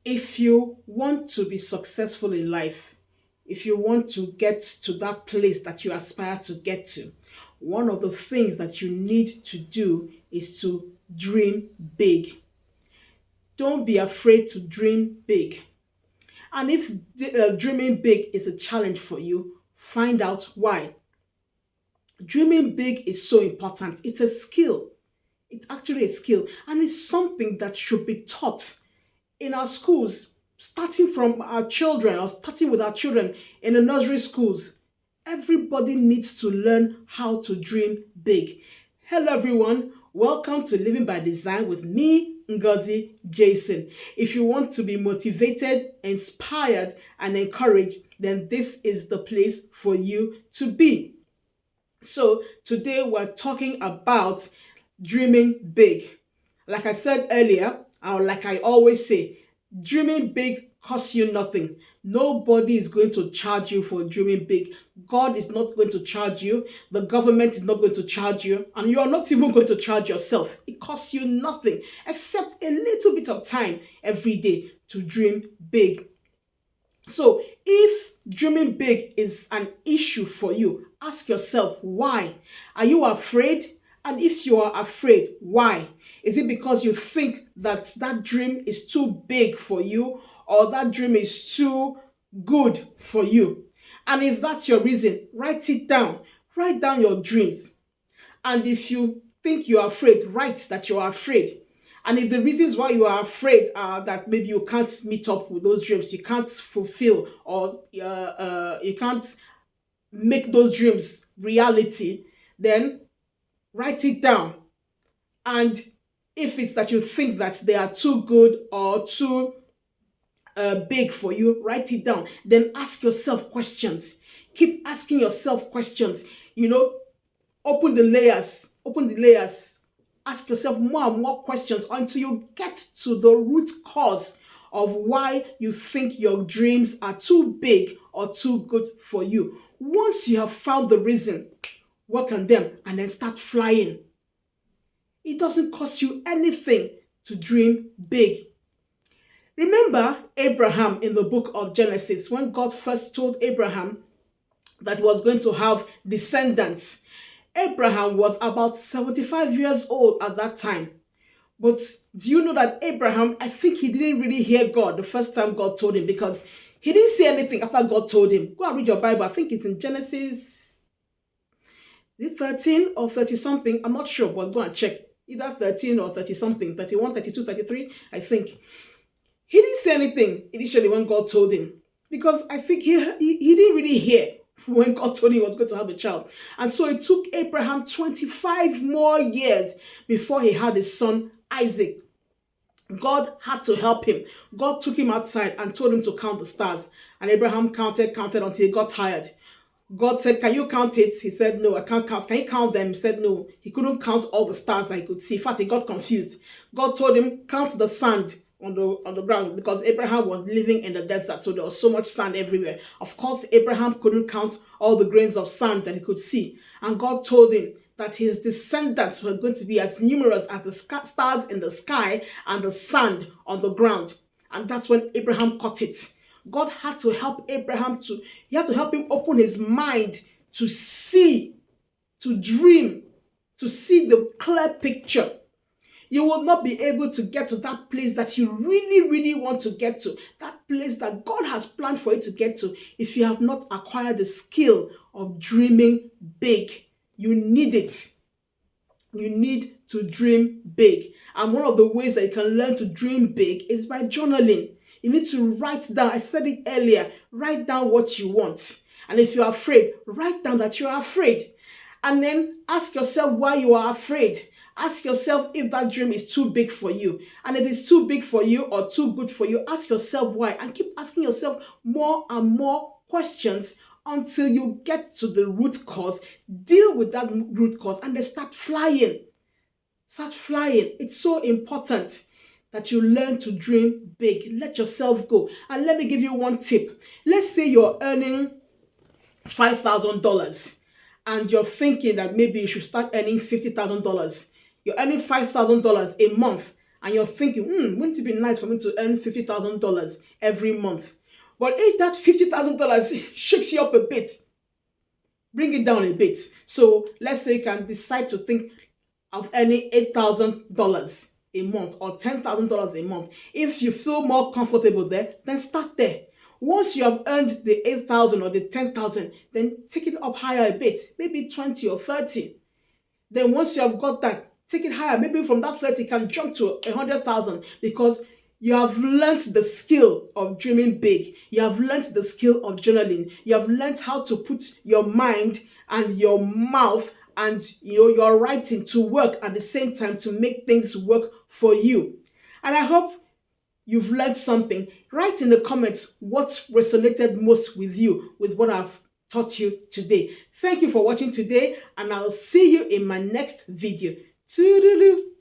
If you want to be successful in life, if you want to get to that place that you aspire to get to, one of the things that you need to do is to dream big. Don't be afraid to dream big. And if dreaming big is a challenge for you, find out why. Dreaming big is so important. It's a skill. It's actually a skill, and it's something that should be taught in our schools, starting from our children or starting with our children in the nursery schools. Everybody needs to learn how to dream big. Hello, everyone. Welcome to Living by Design with me, Ngozi Jason. If you want to be motivated, inspired, and encouraged, then this is the place for you to be. So, today we're talking about dreaming big. Like I said earlier, or like I always say, dreaming big costs you nothing. Nobody is going to charge you for dreaming big. God is not going to charge you. The government is not going to charge you. And you are not even going to charge yourself. It costs you nothing except a little bit of time every day to dream big. So if dreaming big is an issue for you, ask yourself why. Are you afraid? And if you are afraid, why? Is it because you think that that dream is too big for you, or that dream is too good for you? And if that's your reason, write it down. Write down your dreams. And if you think you're afraid, write that you're afraid. And if the reasons why you are afraid are that maybe you can't meet up with those dreams, you can't fulfill, or you can't make those dreams reality, then write it down. And if it's that you think that they are too good or too big for you, write it down. Then ask yourself questions. Keep asking yourself questions. Open the layers. Open the layers. Ask yourself more and more questions until you get to the root cause of why you think your dreams are too big or too good for you. Once you have found the reason, work on them and then start flying. It doesn't cost you anything to dream big. Remember Abraham in the book of Genesis, when God first told Abraham that he was going to have descendants. Abraham was about 75 years old at that time. But do you know that Abraham, I think he didn't really hear God the first time God told him, because he didn't say anything after God told him. Go and read your Bible. I think it's in Genesis 13 or 30 something. I'm not sure, but go and check. Either 13 or 30 something, 31, 32, 33, I think. He didn't say anything initially when God told him, because I think he didn't really hear when God told him he was going to have a child. And so it took Abraham 25 more years before he had his son Isaac. God had to help him. God took him outside and told him to count the stars. And Abraham counted until he got tired. God said, "Can you count it?" He said, "No, I can't count." "Can you count them?" He said, "No." He couldn't count all the stars that he could see. In fact, he got confused. God told him, "Count the sand on the ground," because Abraham was living in the desert, so there was so much sand everywhere. Of course, Abraham couldn't count all the grains of sand that he could see. And God told him that his descendants were going to be as numerous as the stars in the sky and the sand on the ground. And that's when Abraham caught it. God had to help Abraham he had to help him open his mind to see, to dream, to see the clear picture. You will not be able to get to that place that you really, really want to get to, that place that God has planned for you to get to, if you have not acquired the skill of dreaming big. You need it. You need to dream big. And one of the ways that you can learn to dream big is by journaling. You need to write down, I said it earlier, write down what you want. And if you're afraid, write down that you're afraid. And then ask yourself why you are afraid. Ask yourself if that dream is too big for you. And if it's too big for you or too good for you, ask yourself why. And keep asking yourself more and more questions until you get to the root cause. Deal with that root cause and then start flying. Start flying. It's so important that you learn to dream big. Let yourself go. And let me give you one tip. Let's say you're earning $5,000 and you're thinking that maybe you should start earning $50,000. You're earning $5,000 a month and you're thinking, wouldn't it be nice for me to earn $50,000 every month? But if that $50,000 shakes you up a bit, bring it down a bit. So let's say you can decide to think of earning $8,000 a month or $10,000 a month. If you feel more comfortable there, then start there. Once you have earned the 8,000 or the 10,000, then take it up higher a bit, maybe 20 or 30. Then once you have got that, take it higher. Maybe from that 30, you can jump to 100,000 because you have learned the skill of dreaming big. You have learned the skill of journaling. You have learned how to put your mind and your mouth and your writing to work at the same time to make things work for you. And I hope you've learned something. Write in the comments what resonated most with you, with what I've taught you today. Thank you for watching today, and I'll see you in my next video. Toodaloo.